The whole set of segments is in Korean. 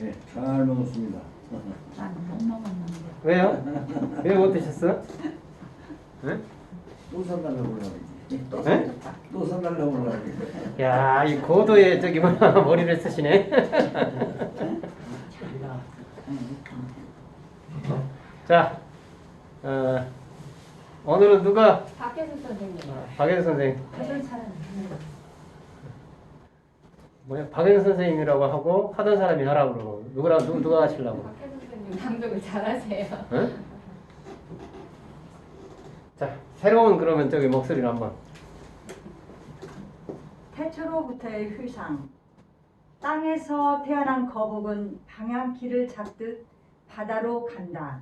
네, 잘 먹었습니다. 난 못 먹었는데. 왜요? 왜 못 드셨어? 응? 또 사달라고 그러지. 또 에? 생겼다. 또 사달라고 그러지. 야, 이 고도의 저기 뭐 머리를 쓰시네. 잘라. 자, 오늘은 누가? 박혜수 선생님. 박혜수 선생님. 하던 사람. 뭐야? 박혜수 선생님이라고 하고 하던 사람이 하라고 그러고 누구랑 누가 하시려고? 박혜수 선생님 감독을 잘하세요. 응? 자, 새로운 그러면 저기 목소리를 한번. 태초로부터의 휴상. 땅에서 태어난 거북은 방향키를 잡듯 바다로 간다.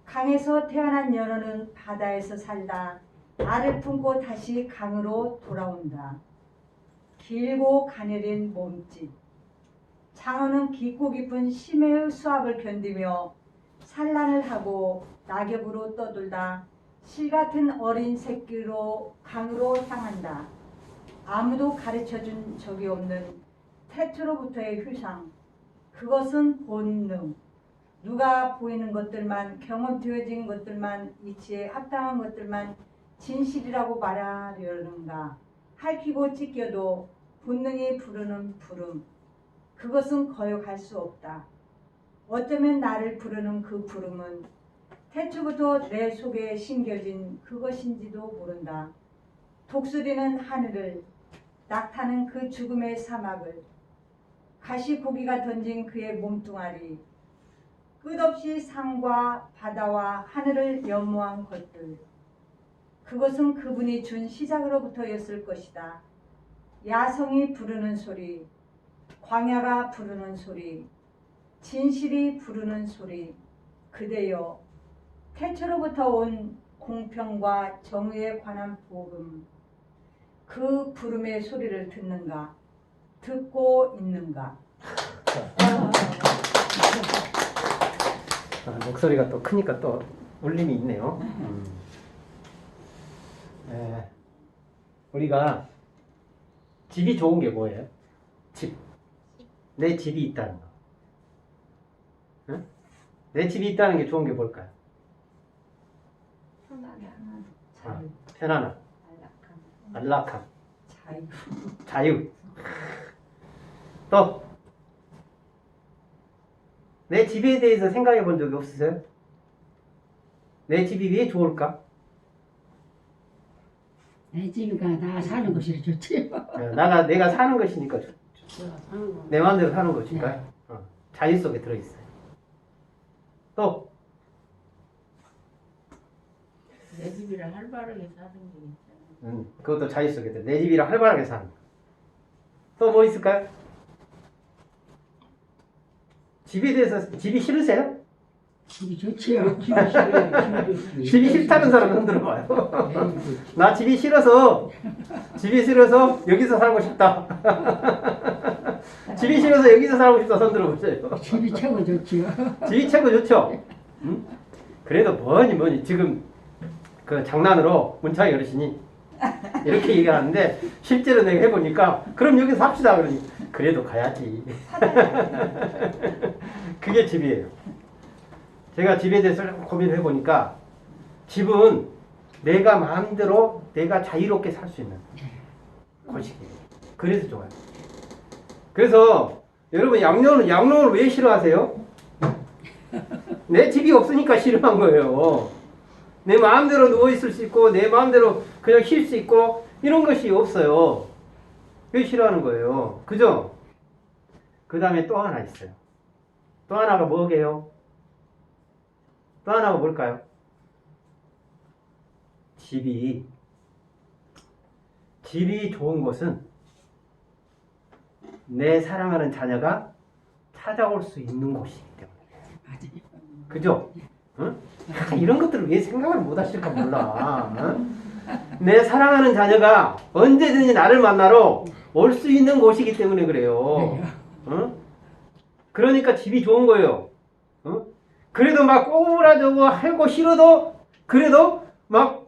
강에서 태어난 연어는 바다에서 살다 알을 품고 다시 강으로 돌아온다. 길고 가녀린 몸짓. 장어는 깊고 깊은 심해의 수압을 견디며 산란을 하고 낙엽으로 떠돌다 실 같은 어린 새끼로 강으로 향한다. 아무도 가르쳐준 적이 없는 태초로부터의 휴상. 그것은 본능. 누가 보이는 것들만, 경험되어진 것들만, 이치에 합당한 것들만 진실이라고 말하려는가. 핥히고 찢겨도 본능이 부르는 부름. 그것은 거역할 수 없다. 어쩌면 나를 부르는 그 부름은 태초부터 내 속에 심겨진 그것인지도 모른다. 독수리는 하늘을, 낙타는 그 죽음의 사막을, 가시고기가 던진 그의 몸뚱아리, 끝없이 산과 바다와 하늘을 연모한 것들. 그것은 그분이 준 시작으로부터였을 것이다. 야성이 부르는 소리, 광야가 부르는 소리, 진실이 부르는 소리. 그대여, 태초로부터 온 공평과 정의에 관한 복음. 그 부름의 소리를 듣는가? 듣고 있는가? 목소리가 또 크니까 또 울림이 있네요. 우리가 집이 좋은 게 뭐예요? 집. 내 집이 있다는 거. 응? 내 집이 있다는 게 좋은 게 뭘까요? 편안한 편안함, 안락함. 안락함, 자유. 자유. 또 내 집에 대해서 생각해 본 적이 없으세요? 내 집이 왜 좋을까? 내 집이가 나 사는 것이 좋지. 내가 사는 것이니까 좋죠. 내가 사는 거. 내 마음대로 사는 것이니까 자유 속에 들어있어요. 또 내 집이라 활발하게 사는 게 있잖아. 그것도 자유 속에 들어. 내 집이라 활발하게 사는 거. 또 뭐 있을까요? 집에 대해서 집이 싫으세요? 집이 좋지요. 집이 싫어요. 집이 싫다는 사람 흔들어봐요. 나 집이 싫어서 여기서 살고 싶다. 집이 싫어서 여기서 살고 싶다 손 들어보세요. 집이 최고 좋지요. 집이 최고 좋죠. 응? 그래도 뭐니 지금 그 장난으로 문창희 어르신이 이렇게 얘기하는데 실제로 내가 해보니까 그럼 여기서 삽시다 그러니 그래도 가야지. 그게 집이에요. 제가 집에 대해서 고민을 해보니까 집은 내가 마음대로 내가 자유롭게 살 수 있는 곳이에요. 그래서 좋아요. 그래서 여러분 양로를 왜 싫어하세요? 내 집이 없으니까 싫어한 거예요. 내 마음대로 누워있을 수 있고 내 마음대로 그냥 쉴 수 있고 이런 것이 없어요. 왜 싫어하는 거예요? 그죠? 그 다음에 또 하나 있어요. 또 하나가 뭐게요? 또 하나가 뭘까요? 집이 좋은 곳은 내 사랑하는 자녀가 찾아올 수 있는 곳이기 때문에. 맞아요. 그죠? 응? 이런 것들을 왜 생각을 못 하실까 몰라. 응? 내 사랑하는 자녀가 언제든지 나를 만나러 올 수 있는 곳이기 때문에 그래요. 응? 그러니까 집이 좋은 거예요. 응? 그래도 막 꼬부라져고 하고 싫어도 그래도 막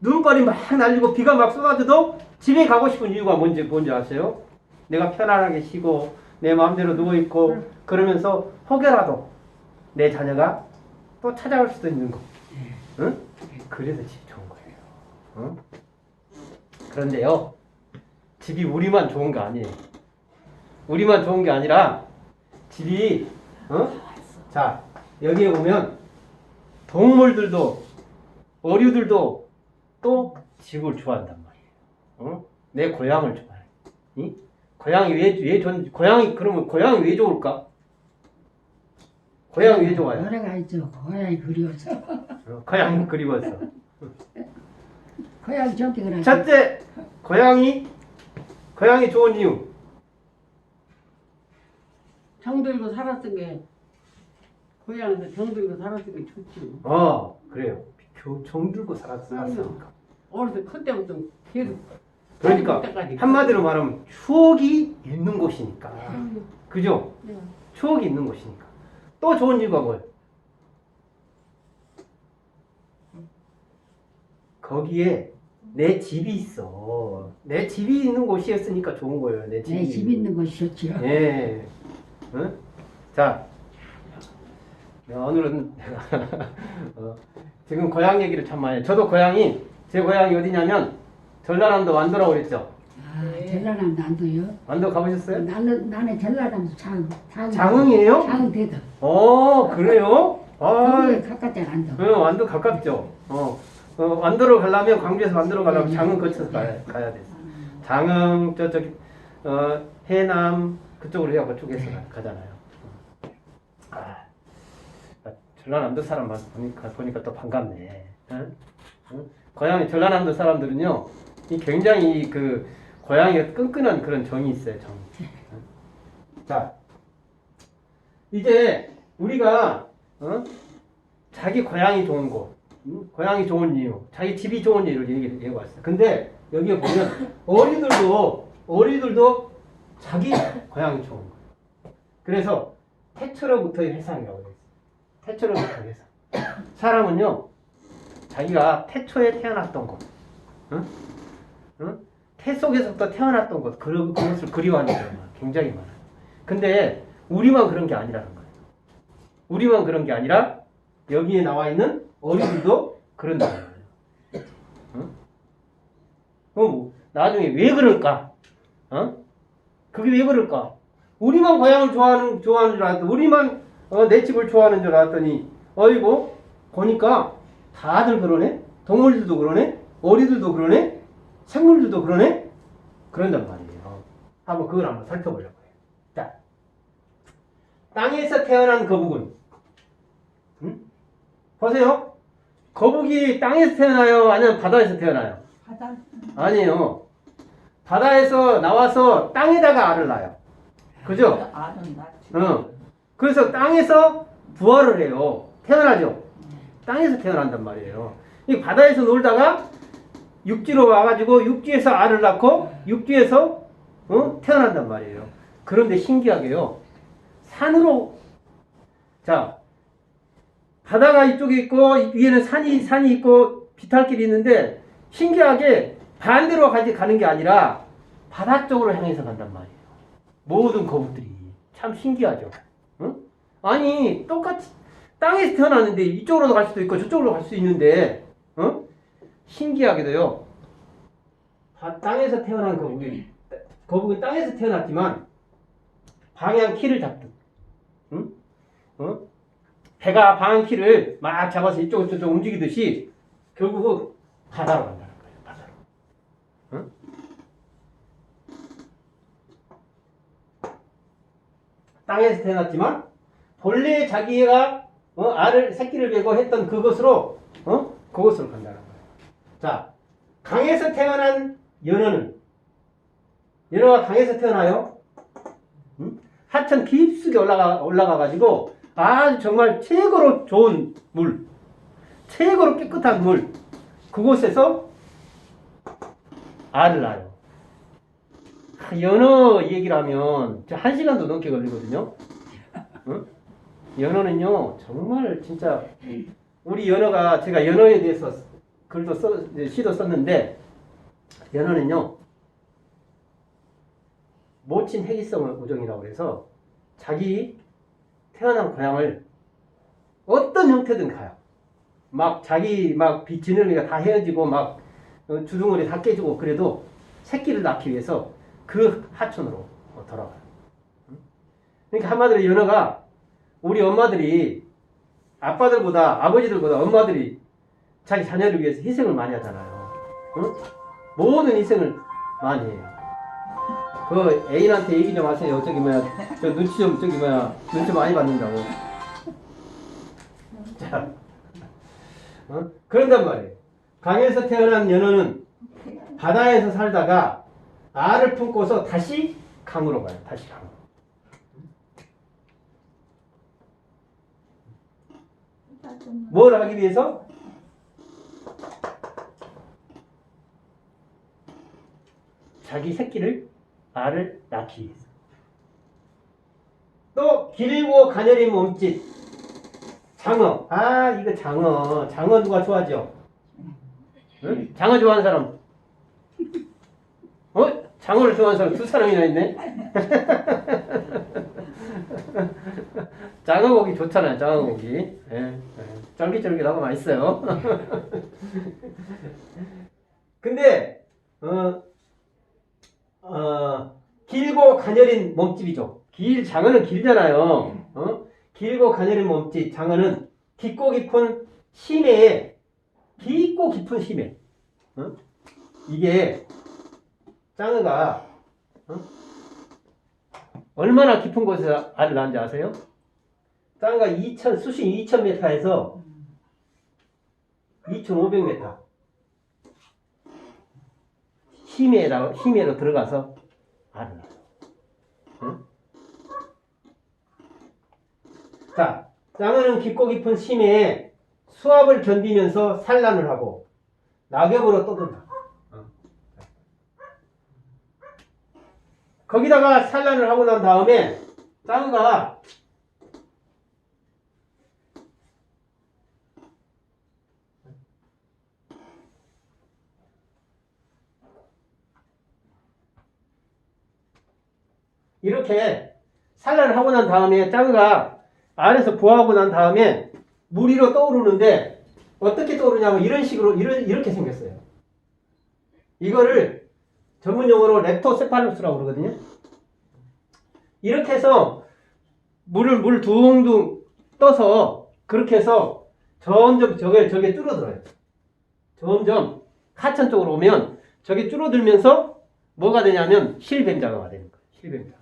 눈발이 막 날리고 비가 막 쏟아져도 집에 가고 싶은 이유가 뭔지 아세요? 내가 편안하게 쉬고 내 마음대로 누워있고 그러면서 혹여라도 내 자녀가 또 찾아올 수도 있는 거. 응? 그래서 집이 좋은 거예요. 응? 그런데요, 집이 우리만 좋은 거 아니에요. 우리만 좋은 게 아니라 집이 자, 여기에 보면 동물들도 어류들도 또 집을 좋아한단 말이에요. 내 고향을 좋아해. 응? 고향이 그러면 고향이 왜 좋을까? 고향이 왜 좋아요? 여러 가지죠. 고향이 그리워서. 고향이 그리워서. 고향 정책을 하죠. 첫째, 고향이 좋은 이유. 정들고 살았던 게 고향에서 정들고 살았던 게 좋지. 그래요. 정들고 살았으니까. 어렸을 때 그때부터 계속 그러니까 그때까지. 한마디로 말하면 추억이 있는 곳이니까. 그죠? 네. 추억이 있는 곳이니까. 또 좋은 이유가 뭐예요? 거기에 내 집이 있어. 내 집이 있는 곳이었으니까 좋은 거예요. 내 집이. 내 집 있는 곳이 좋지요. 예. 응? 자, 오늘은 내가 지금 고향 얘기를 참 많이 해요. 저도 제 고향이 어디냐면 전라남도 완도라고 그랬죠. 전라남도 안도요. 완도 가보셨어요? 나는 전라남도 장흥이에요? 장흥대도. 그래요? 거기에 가깝잖아 안도. 응, 완도 가깝죠. 완도로 가려면 광주에서 완도로 가려면 장흥 거쳐서 가야 돼. 장흥 저기 해남 그쪽으로 해야 그쪽에서 가잖아요. 전라남도 사람만 보니까 또 반갑네. 응? 고향이 전라남도 사람들은요, 굉장히 그 고향에 끈끈한 그런 정이 있어요. 정이. 자, 이제 우리가 자기 고향이 좋은 곳, 고향이 좋은 이유, 자기 집이 좋은 이유를 얘기해 봤어요. 근데 여기에 보면 어리들도 자기 고향이 좋은 거예요. 그래서 태초로부터의 회상이라고 되어 있어요. 태초로부터 회상. 사람은요, 자기가 태초에 태어났던 곳, 태 속에서부터 태어났던 곳, 그것을 그리워하는 사람이 굉장히 많아요. 근데 우리만 그런 게 아니라는 거예요. 우리만 그런 게 아니라 여기에 나와 있는 어린이들도 그런다는 거예요. 나중에 왜 그럴까? 그게 왜 그럴까? 우리만 고향을 좋아하는 줄 알았더니, 우리만 내 집을 좋아하는 줄 알았더니, 어이구, 보니까 다들 그러네? 동물들도 그러네? 어리들도 그러네? 생물들도 그러네? 그런단 말이에요. 그걸 한번 살펴보려고 해요. 자, 땅에서 태어난 거북은, 보세요. 거북이 땅에서 태어나요? 아니면 바다에서 태어나요? 바다. 아니에요. 바다에서 나와서 땅에다가 알을 낳아요. 그죠? 아는 낫지. 그래서 땅에서 부화를 해요. 태어나죠? 땅에서 태어난단 말이에요. 이 바다에서 놀다가 육지로 와가지고 육지에서 알을 낳고 육지에서 태어난단 말이에요. 그런데 신기하게요. 산으로, 자, 바다가 이쪽에 있고 위에는 산이 있고 비탈길이 있는데 신기하게 반대로 가는 게 아니라 바다 쪽으로 향해서 간단 말이에요. 모든 거북들이. 참 신기하죠. 응? 아니 똑같이 땅에서 태어났는데 이쪽으로도 갈 수도 있고 저쪽으로 갈 수 있는데 신기하게도요. 땅에서 태어난 거북은 땅에서 태어났지만 방향키를 잡듯 배가 방향키를 막 잡아서 이쪽으로 저쪽 움직이듯이 결국은 바다로 간다는 거예요. 바다로. 땅에서 태어났지만 본래 자기가 새끼를 베고 했던 그것으로 간다는 거예요. 자, 강에서 태어난 연어가 강에서 태어나요. 하천 깊숙이 올라가 가지고 아주 정말 최고로 좋은 물, 최고로 깨끗한 물, 그곳에서 알을 낳아요. 연어 얘기를 하면 1시간도 넘게 걸리거든요. 연어는요, 정말 진짜 우리 연어가, 제가 연어에 대해서 시도 썼는데, 연어는요 모친 해기성 우정이라고 해서 자기 태어난 고향을 어떤 형태든 가요. 막 자기 막 비지능이가 다 헤어지고 막 주둥아리 다 깨지고 그래도 새끼를 낳기 위해서 그 하천으로 돌아가요. 그러니까 한마디로 연어가 우리 엄마들이 아빠들보다 아버지들보다 엄마들이 자기 자녀를 위해서 희생을 많이 하잖아요. 응? 모든 희생을 많이 해요. 그 애인한테 얘기 좀 하세요. 저기 뭐야, 저 눈치 좀 저기 뭐야, 눈치 많이 받는다고. 자, 그런단 말이에요. 강에서 태어난 연어는 바다에서 살다가 알을 품고서 다시 강으로 가요. 다시 강으로. 뭘 하기 위해서? 자기 새끼를 알을 낳기 위해서. 또 길고 가녀린 몸짓 장어. 아 이거 장어. 장어 누가 좋아하죠? 응? 장어 좋아하는 사람? 장어를 좋아하는 사람 두 사람이나 있네. 장어고기 좋잖아요. 장어고기. 예. 쫄깃쫄깃하고 맛있어요. 근데 길고 가녀린 몸집이죠. 장어는 길잖아요. 길고 가녀린 몸집 장어는 깊고 깊은 심해에 깊고 깊은 심해. 이게 장어가 얼마나 깊은 곳에서 알을 낳는지 아세요? 장어가 수심 2000m에서 2500m 심해로 들어가서 알을 낳아요. 응? 자, 장어는 깊고 깊은 심해에 수압을 견디면서 산란을 하고 낙엽으로 떠돈다. 거기다가 산란을 하고 난 다음에 장어가 이렇게 산란을 하고 난 다음에 장어가 알에서 부화하고 난 다음에 물 위로 떠오르는데 어떻게 떠오르냐면 이런 식으로 이렇게 생겼어요. 이거를 전문 용어로 렙토세팔루스라고 그러거든요. 이렇게 해서 물 둥둥 떠서 그렇게 해서 점점 저게 줄어들어요. 점점 하천 쪽으로 오면 저게 줄어들면서 뭐가 되냐면 실뱀장어가 되는 거예요. 실뱀장어.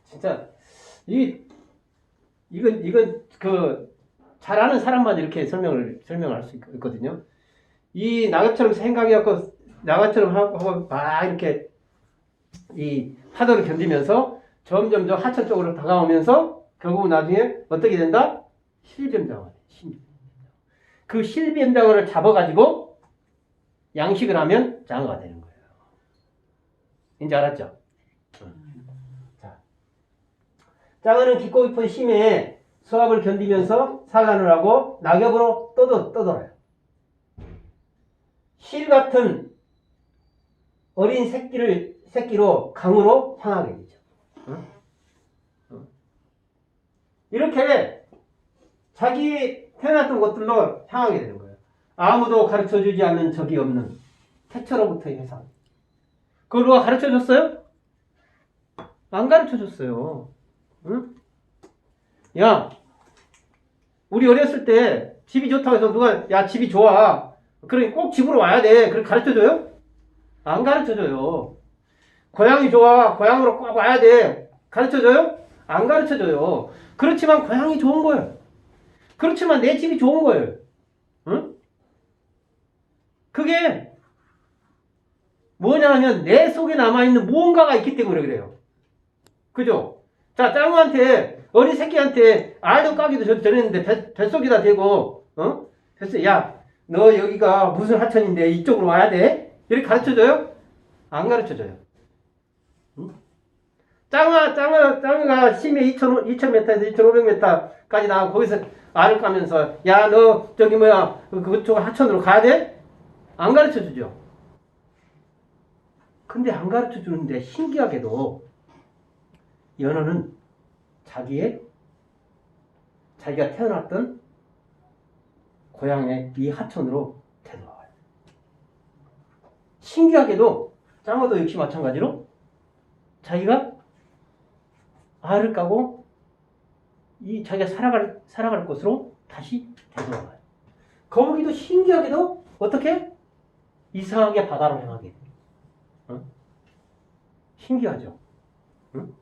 진짜 이건 그 잘 아는 사람만 이렇게 설명을 할 수 있거든요. 이 낙엽처럼 생각해갖고 낙엽처럼 하고 막 이렇게 이 파도를 견디면서 점점 저 하천 쪽으로 다가오면서 결국은 나중에 어떻게 된다? 실뱀장어가 돼. 그 실뱀장어를 잡아가지고 양식을 하면 장어가 되는 거예요. 이제 알았죠? 자, 장어는 깊고 깊은 심해에 수압을 견디면서 산란을 하고 낙엽으로 떠돌아요. 실 같은 어린 새끼로 강으로 향하게 되죠. 이렇게 자기 태어났던 곳들로 향하게 되는 거예요. 아무도 가르쳐주지 않는 적이 없는 태초로부터의 회상. 그걸 누가 가르쳐줬어요? 안 가르쳐줬어요. 응? 야, 우리 어렸을 때 집이 좋다고 해서 누가 야 집이 좋아. 그래 꼭 집으로 와야 돼. 그렇게 가르쳐줘요? 안 가르쳐줘요. 고향이 좋아. 고향으로 꼭 와야 돼. 가르쳐줘요? 안 가르쳐줘요. 그렇지만 고향이 좋은 거예요. 그렇지만 내 집이 좋은 거예요. 응? 그게 뭐냐 하면 내 속에 남아있는 무언가가 있기 때문에 그래요. 그죠? 자, 장어한테 어린 새끼한테 알도 까기도 전했는데 뱃속에다 대고 야, 너 여기가 무슨 하천인데 이쪽으로 와야 돼? 이렇게 가르쳐줘요? 안 가르쳐줘요. 응? 장어가 심해 2000m에서 2500m까지 나가고 거기서 알을 까면서 야, 너 저기 뭐야 그쪽 하천으로 가야 돼? 안 가르쳐주죠. 근데 안 가르쳐 주는데 신기하게도 연어는 자기가 태어났던 고향의 이 하천으로 되돌아와요. 신기하게도 짱어도 역시 마찬가지로 자기가 알을 까고 이 자기가 살아갈 곳으로 다시 되돌아와요. 거북이도 신기하게도 어떻게 이상하게 바다로 향하게 돼요. 어? 신기하죠. 응?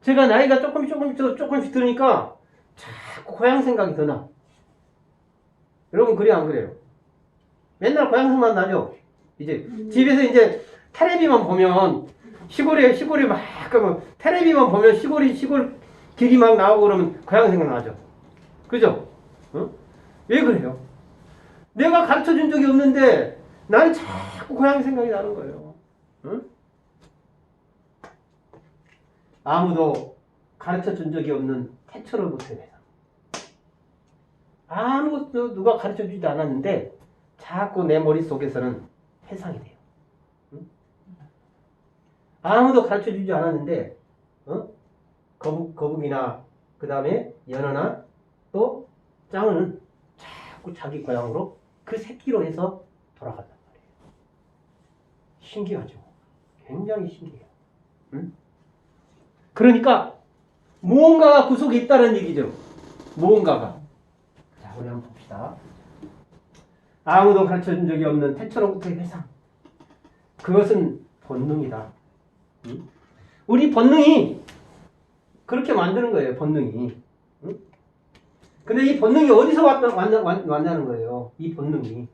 제가 나이가 조금씩 들으니까 자꾸 고향 생각이 더 나. 여러분 그래요 안 그래요? 맨날 고향 생각만 나죠. 이제 집에서 이제 텔레비만 보면 시골에 막 텔레비만 보면 시골 길이 막 나오고 그러면 고향 생각 나죠. 그죠? 어? 왜 그래요? 내가 가르쳐 준 적이 없는데 나는 자꾸 고향 생각이 나는 거예요. 응? 아무도 가르쳐 준 적이 없는 태초로부터의 회상. 아무것도 누가 가르쳐 주지 않았는데 자꾸 내 머릿속에서는 회상이 돼요. 응? 아무도 가르쳐 주지 않았는데 거북이나 그 다음에 연어나 또 짱어는 자꾸 자기 고향으로 그 새끼로 해서 돌아간단 말이에요. 신기하죠? 굉장히 신기해요. 응? 그러니까 무언가가 그 속에 있다는 얘기죠. 무언가가. 자, 우리 한번 봅시다. 아무도 가르쳐준 적이 없는 태초로부터의 회상. 그것은 본능이다. 응? 우리 본능이 그렇게 만드는 거예요. 본능이. 응? 근데 이 본능이 어디서 왔냐는 거예요. 이 본능이.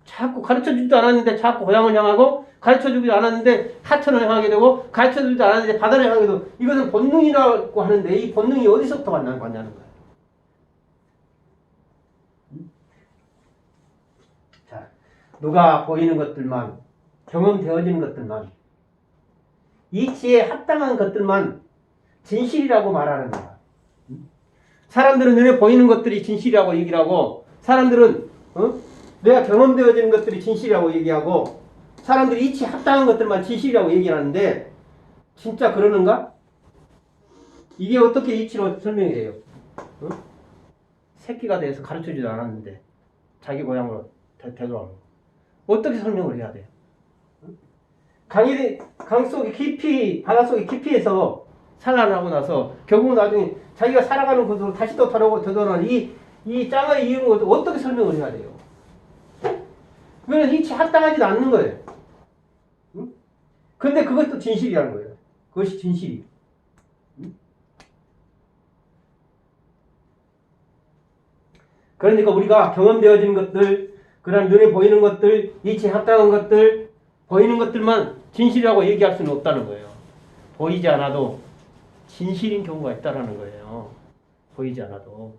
자꾸 가르쳐주지도 않았는데 자꾸 고향을 향하고 가르쳐주지도 않았는데 하천을 향하게 되고 가르쳐주지도 않았는데 바다를 향하게 되고 이것은 본능이라고 하는데 이 본능이 어디서부터 왔냐는 거예요. 자, 누가 보이는 것들만 경험되어지는 것들만 이치에 합당한 것들만 진실이라고 말하는 거야. 사람들은 눈에 보이는 것들이 진실이라고 얘기를 하고 사람들은 내가 경험되어지는 것들이 진실이라고 얘기하고 사람들이 이치에 합당한 것들만 진실이라고 얘기하는데 진짜 그러는가? 이게 어떻게 이치로 설명이 돼요? 새끼가 돼서 가르쳐주지도 않았는데 자기 고향으로 되돌아오는 거. 어떻게 설명을 해야 돼요? 강 속에 깊이 바닷속에 깊이에서 산란을 하고 나서 결국 나중에 자기가 살아가는 곳으로 다시 또 되돌아오는 이 짱의 이유는 어떻게 설명을 해야 돼요? 그거는 이치 합당하지도 않는 거예요. 응? 근데 그것이 또 진실이라는 거예요. 그것이 진실이. 응? 그러니까 우리가 경험되어지는 것들, 그다음 눈에 보이는 것들, 이치에 합당한 것들, 보이는 것들만 진실이라고 얘기할 수는 없다는 거예요. 보이지 않아도 진실인 경우가 있다는 거예요. 보이지 않아도.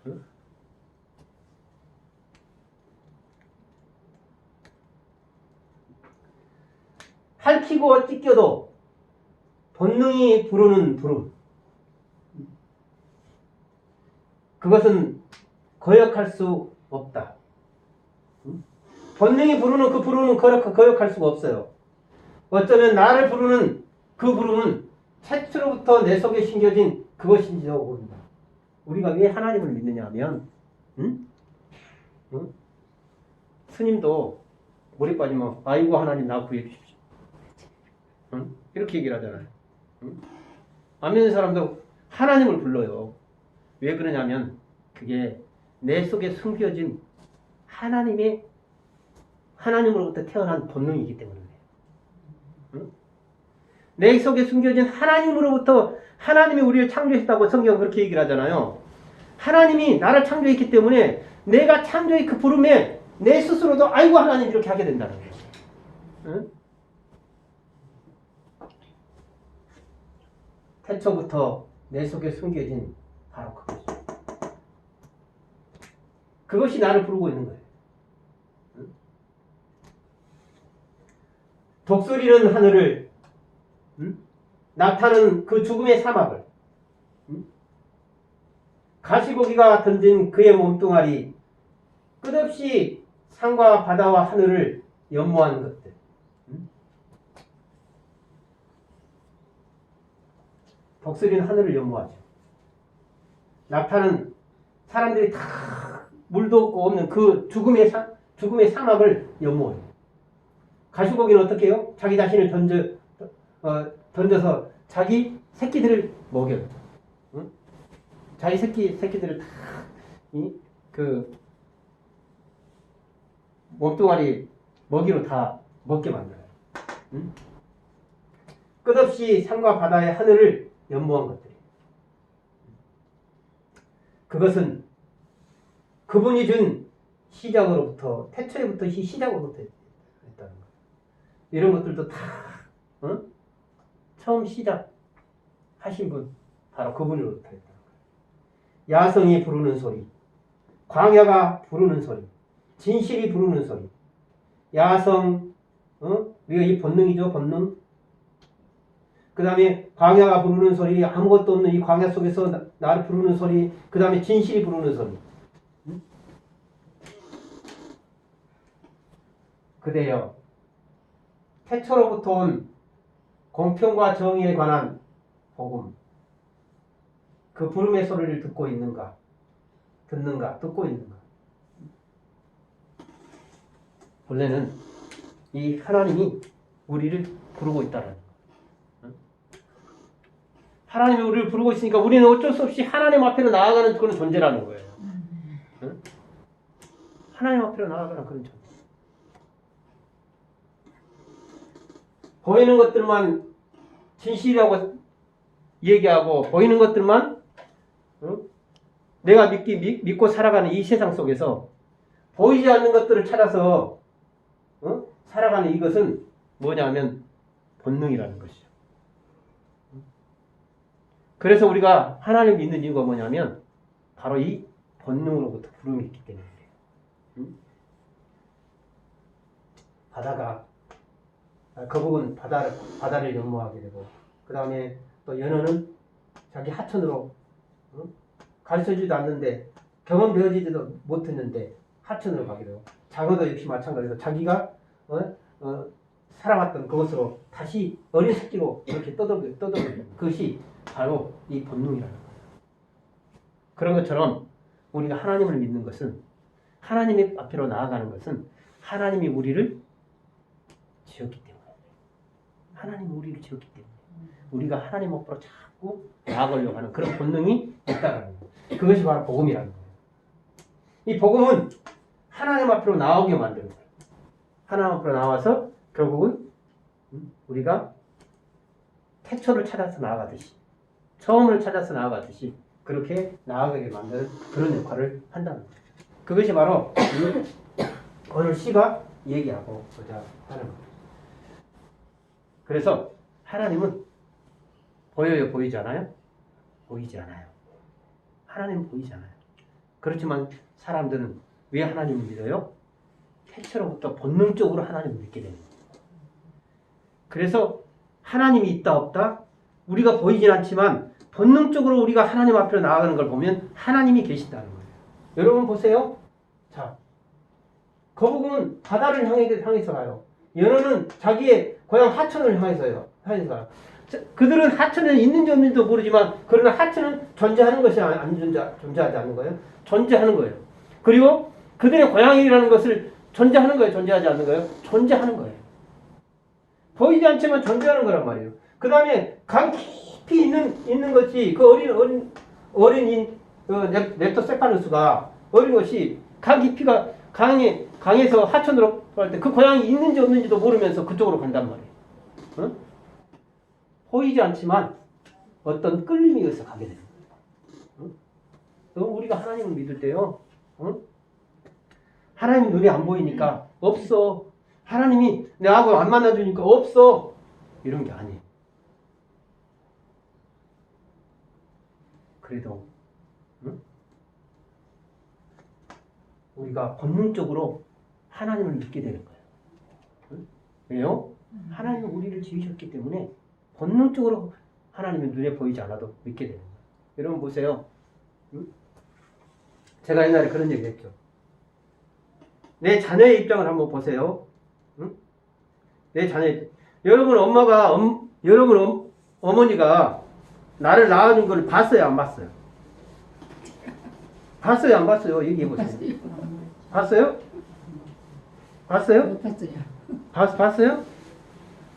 응? 핥히고 찢겨도 본능이 부르는 부름. 그것은 거역할 수 없다. 본능이 부르는 그 부름은 거역할 수가 없어요. 어쩌면 나를 부르는 그 부름은 최초로부터 내 속에 심겨진 그것인지도 모른다. 우리가 왜 하나님을 믿느냐 하면 스님도 물에 빠지면 아이고 하나님 나 구해 주십시오. 이렇게 얘기를 하잖아요. 안 믿는 사람도 하나님을 불러요. 왜 그러냐면 그게 내 속에 숨겨진 하나님으로부터 태어난 본능이기 때문이에요. 내 속에 숨겨진 하나님으로부터 하나님이 우리를 창조했다고 성경은 그렇게 얘기를 하잖아요. 하나님이 나를 창조했기 때문에 내가 창조의 그 부름에 내 스스로도 아이고 하나님 이렇게 하게 된다는 거예요. 응? 태초부터 내 속에 숨겨진 바로 그것이. 그것이 나를 부르고 있는 거예요. 응? 독수리는 하늘을 낙타는 그 죽음의 사막을 가시고기가 던진 그의 몸뚱아리 끝없이 산과 바다와 하늘을 연모하는 것들 독수리는 하늘을 연모하죠. 낙타는 사람들이 다 물도 없고 없는 그 죽음의 사막을 연모해요. 가시고기는 어떻게 해요? 자기 자신을 던져서 자기 새끼들을 먹여요. 응? 자기 새끼들을 다 몸뚱아리 먹이로 다 먹게 만들어요. 응? 끝없이 산과 바다의 하늘을 연모한 것들이에요. 그것은 그분이 준 시작으로부터, 태초에부터 시작으로부터 했다는 거예요. 이런 것들도 다 처음 시작하신 분, 바로 그분으로부터 했다는 거예요. 야성이 부르는 소리, 광야가 부르는 소리, 진실이 부르는 소리. 야성, 우리가 이 본능이죠, 본능. 그 다음에 광야가 부르는 소리, 아무것도 없는 이 광야 속에서 나를 부르는 소리, 그 다음에 진실이 부르는 소리. 그대여, 태초로부터 온 공평과 정의에 관한 복음, 그 부름의 소리를 듣고 있는가? 듣고 있는가? 원래는 이 하나님이 우리를 부르고 있다는 거예요. 하나님이 우리를 부르고 있으니까 우리는 어쩔 수 없이 하나님 앞으로 나아가는 그런 존재라는 거예요. 응? 하나님 앞으로 나아가는 그런 존재. 보이는 것들만 진실이라고 얘기하고 보이는 것들만 내가 믿고 살아가는 이 세상 속에서 보이지 않는 것들을 찾아서 살아가는 이것은 뭐냐면 본능이라는 것이죠. 그래서 우리가 하나님을 믿는 이유가 뭐냐면 바로 이 본능으로부터 부름이 있기 때문에 그래요. 바다가 거북은 바다를 연모하게 되고, 그 다음에 또 연어는 자기 하천으로 가르쳐주지도 않는데 경험되어지지도 못했는데 하천으로 가게 되고, 장어도 역시 마찬가지로 자기가 살아왔던 그것으로 다시 어린 새끼로 이렇게 떠들게 그것이 바로 이 본능이라는 거예요. 그런 것처럼 우리가 하나님을 믿는 것은, 하나님의 앞으로 나아가는 것은 하나님이 우리를 지었기 때문에, 하나님이 우리를 지었기 때문에 우리가 하나님 앞으로 자꾸 나아가려고 하는 그런 본능이 있다는 거예요. 그것이 바로 복음이라는 거예요. 이 복음은 하나님 앞으로 나오게 만드는 거예요. 하나님 앞으로 나와서 결국은 우리가 태초를 찾아서 나아가듯이, 처음을 찾아서 나아가듯이 그렇게 나아가게 만드는 그런 역할을 한다는 거예요. 그것이 바로 오늘 시가 얘기하고자 하는 거예요. 그래서 하나님은 보여요? 보이지 않아요? 보이지 않아요. 하나님은 보이지 않아요. 그렇지만 사람들은 왜 하나님을 믿어요? 태초로부터 본능적으로 하나님을 믿게 되는 거예요. 그래서 하나님이 있다 없다? 우리가 보이진 않지만 본능적으로 우리가 하나님 앞으로 나아가는 걸 보면 하나님이 계신다는 거예요. 여러분 보세요. 자, 거북은 바다를 향해서 가요. 연어는 자기의 고향 하천을 향해서 가요. 그들은 하천에 있는지 없는지도 모르지만 그러나 하천은 존재하는 것이 존재하지 않는 거예요. 존재하는 거예요. 그리고 그들의 고향이라는 것을 존재하는 거예요. 존재하지 않는 거예요. 존재하는 거예요. 보이지 않지만 존재하는 거란 말이에요. 그 다음에 강 깊이 있는 것이 그 어린 렙토세파누스가 어린 것이 강 깊이가 강에서 하천으로 갈 때 그 고향이 있는지 없는지도 모르면서 그쪽으로 간단 말이에요. 응? 보이지 않지만 어떤 끌림이 있어서 가게 되는 거예요. 응? 우리가 하나님을 믿을 때요, 응? 하나님 눈이 안 보이니까 없어. 하나님이 나하고 안 만나주니까 없어. 이런 게 아니에요. 그래도 응? 우리가 본능적으로 하나님을 믿게 되는 거예요. 응? 왜요? 하나님은 우리를 지으셨기 때문에 본능적으로 하나님은 눈에 보이지 않아도 믿게 되는 거예요. 여러분 보세요. 응? 제가 옛날에 그런 얘기 했죠. 내 자녀의 입장을 한번 보세요. 응? 내 자녀의 여러분 어머니가 나를 낳아준 걸 봤어요, 안 봤어요? 봤어요, 안 봤어요? 얘기해 보세요. 봤어요? 봤어요? 못 봤어요. 봤어요?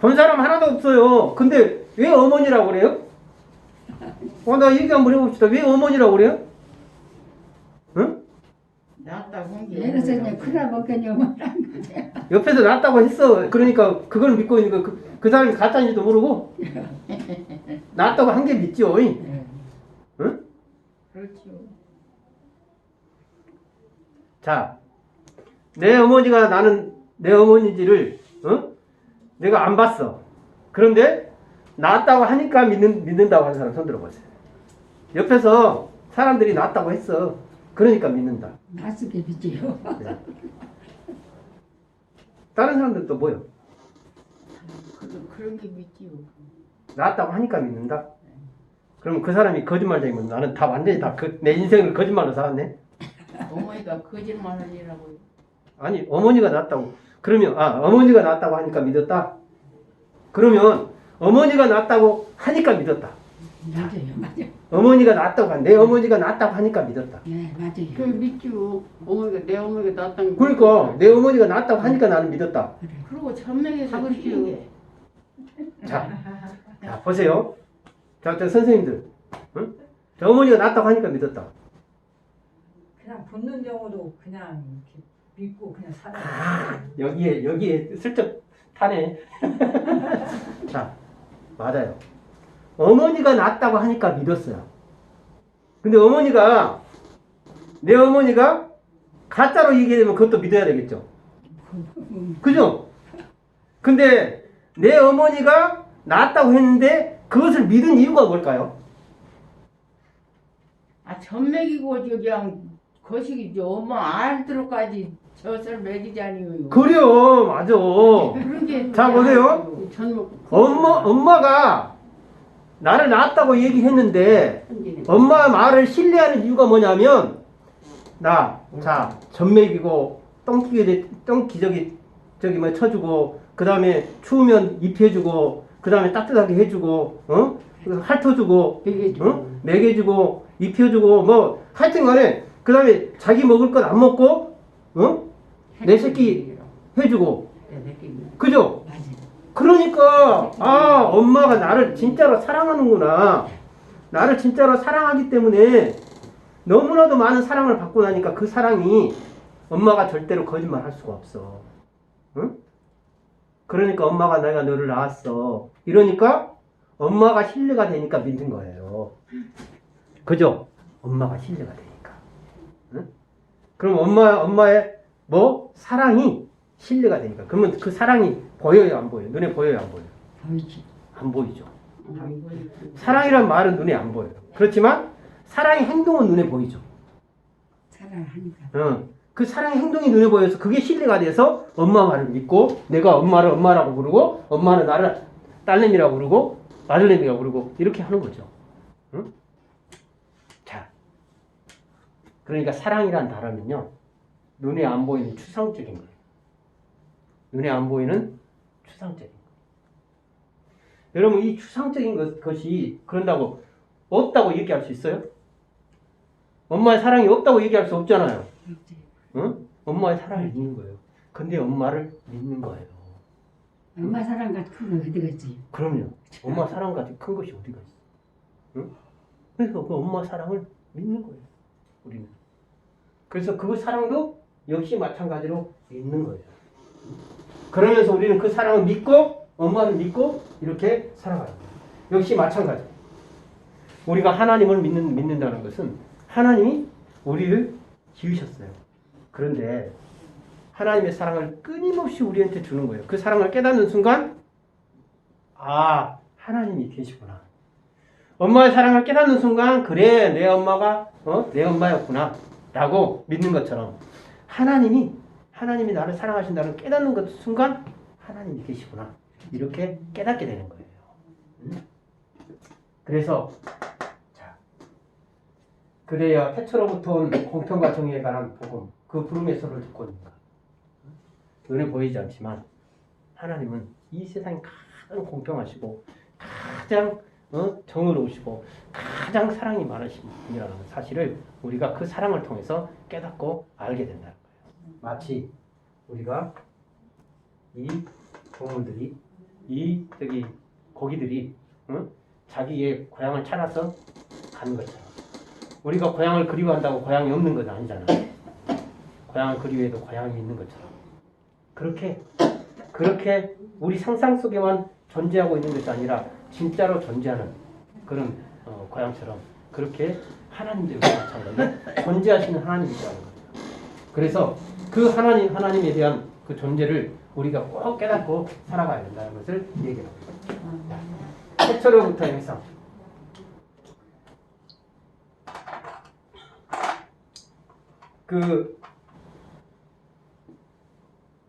본 사람 하나도 없어요. 근데 왜 어머니라고 그래요? 나 얘기 한번 해봅시다. 왜 어머니라고 그래요? 응? 낫다고 한 게. 얘가 그냥 크라 먹겠냐 말한 거지. 옆에서 낫다고 했어. 그러니까 그걸 믿고 있는 거, 그 사람이 가짜인지도 모르고 낫다고 한 게 믿죠. 응? 그렇죠. 자, 내 어머니가 나는 내 어머니지를 내가 안 봤어. 그런데 낫다고 하니까 믿는다고 하는 사람 손 들어보세요. 옆에서 사람들이 낫다고 했어. 그러니까 믿는다. 낯설게 비지요. 네. 다른 사람들도 뭐요? 그런 게 믿지요. 낫다고 하니까 믿는다. 그럼 그 사람이 거짓말쟁이면 나는 다 완전히 다 내 인생을 거짓말로 살았네. 어머니가 거짓말 하려고. 아니 어머니가 낫다고 그러면 어머니가 낫다고 하니까 믿었다. 그러면 어머니가 낫다고 하니까 믿었다. 맞아요. 어머니가 낫다고 내 어머니가 낫다고 하니까 믿었다. 네, 맞아요. 그 믿지요. 어머니가 내 어머니가 낫다는 거. 그러니까 내 어머니가 낫다고 하니까 나는 믿었다. 그리고 전맥에서 그렇지요. 그렇지요. 자 보세요. 자 선생님들, 응? 저 어머니가 낫다고 하니까 믿었다. 그냥 본능적으로 그냥 이렇게 믿고 그냥 살아요. 여기에 슬쩍 타네. 자 맞아요. 어머니가 낫다고 하니까 믿었어요. 근데 내 어머니가 가짜로 얘기하면 그것도 믿어야 되겠죠. 그죠? 근데 내 어머니가 낫다고 했는데 그것을 믿은 이유가 뭘까요? 전맥이고 그냥 거시기죠. 엄마 알도록까지 젖을 먹이자니요. 그래요, 맞아. 그런 게. 자, 보세요. 전목. 엄마가 나를 낳았다고 얘기했는데 엄마 말을 신뢰하는 이유가 뭐냐면 젖먹이고 저기 뭐 쳐주고 그 다음에 추우면 입혀주고 그 다음에 따뜻하게 해주고 핥아주고 먹여주고 입혀주고 뭐 하여튼간에 그 다음에 자기 먹을 건 안 먹고 내 새끼 해주고 그죠? 그러니까 엄마가 나를 진짜로 사랑하는구나. 나를 진짜로 사랑하기 때문에 너무나도 많은 사랑을 받고 나니까 그 사랑이 엄마가 절대로 거짓말 할 수가 없어. 응? 그러니까 엄마가 내가 너를 낳았어. 이러니까 엄마가 신뢰가 되니까 믿는 거예요. 그죠? 엄마가 신뢰가 되니까. 응? 그럼 엄마의 사랑이 신뢰가 되니까. 그러면 그 사랑이 보여요, 안 보여요? 눈에 보여요, 안 보여요? 보이지. 안 보이죠. 사랑이란 말은 눈에 안 보여요. 그렇지만 사랑의 행동은 눈에 보이죠. 사랑하니까. 그 사랑의 행동이 눈에 보여서 그게 신뢰가 돼서 엄마 말을 믿고 내가 엄마를 엄마라고 부르고 엄마는 나를 딸내미라고 부르고 아들내미라고 부르고 이렇게 하는 거죠. 응? 자, 그러니까 사랑이란 단어는요 눈에 안 보이는 추상적인 거예요. 눈에 안 보이는 추상적인 거. 여러분 이 추상적인 것이 그런다고 없다고 얘기할 수 있어요? 엄마의 사랑이 없다고 얘기할 수 없잖아요. 응? 엄마의 사랑이 있는 거예요. 근데 엄마를 믿는 거예요. 엄마 사랑 같은 거 어디 갔지? 그럼요. 엄마 사랑같이 큰 것이 어디가 있어? 응? 그래서 그 엄마 사랑을 믿는 거예요. 우리는. 그래서 그 사랑도 역시 마찬가지로 믿는 거예요. 그러면서 우리는 그 사랑을 믿고 엄마를 믿고 이렇게 살아가는 거예요. 역시 마찬가지. 우리가 하나님을 믿는다는 것은 하나님이 우리를 지으셨어요. 그런데 하나님의 사랑을 끊임없이 우리한테 주는 거예요. 그 사랑을 깨닫는 순간 하나님이 계시구나. 엄마의 사랑을 깨닫는 순간 그래 내 엄마가 내 엄마였구나 라고 믿는 것처럼 하나님이 나를 사랑하신다는 깨닫는 것 순간 하나님이 계시구나 이렇게 깨닫게 되는 거예요. 그래서 그래야 태초로부터 온 공평과 정의에 관한 복음 그 부름의 소리를 듣고 있는가. 눈에 보이지 않지만 하나님은 이 세상이 가장 공평하시고 가장 정의로우시고 가장 사랑이 많으신 분이라는 사실을 우리가 그 사랑을 통해서 깨닫고 알게 된다는 거예요. 마치 우리가 이 동물들이 이 저기 고기들이 자기의 고향을 찾아서 가는 것처럼 우리가 고향을 그리워한다고 고향이 없는 건 아니잖아. 고향을 그리워해도 고향이 있는 것처럼 그렇게 우리 상상 속에만 존재하고 있는 것이 아니라 진짜로 존재하는 그런 고향처럼 그렇게 하나님들과 마찬가지로 존재하시는 하나님이라는 거예요. 그래서 그 하나님에 대한 그 존재를 우리가 꼭 깨닫고 살아가야 된다는 것을 얘기하고 있습니다. 태초로부터 행상.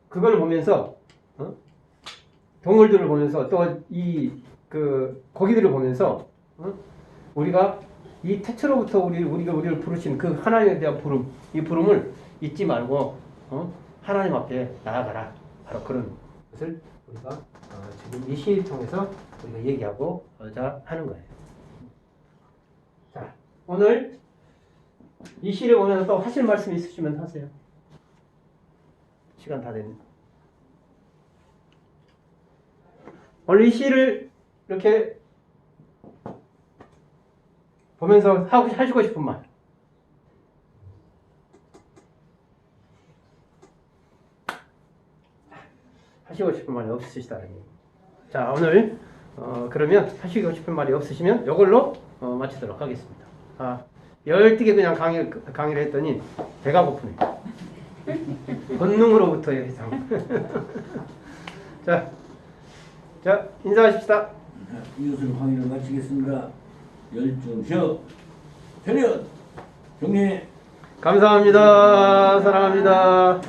그걸 보면서 동물들을 보면서 또 이 고기들을 보면서 우리가 이 태초로부터 우리를 부르신 그 하나님에 대한 부름, 이 부름을 잊지 말고 하나님 앞에 나아가라. 바로 그런 것을 우리가 지금 이 시를 통해서 우리가 얘기하고자 하는 거예요. 자, 오늘 이 시를 보면서 또 하실 말씀 있으시면 하세요. 시간 다 됐네. 오늘 이 시를 이렇게 보면서 하시고 싶은 말. 하시고 싶은 말이 없으시다는 얘기. 자, 오늘 그러면 하시고 싶은 말이 없으시면 이걸로 마치도록 하겠습니다. 열띠게 그냥 강의를 했더니 배가 고프네. 본능으로부터의 해상. 자, 인사하십시다. 이것을 강의를 마치겠습니다. 열중시어 차렷 경례. 감사합니다. 사랑합니다.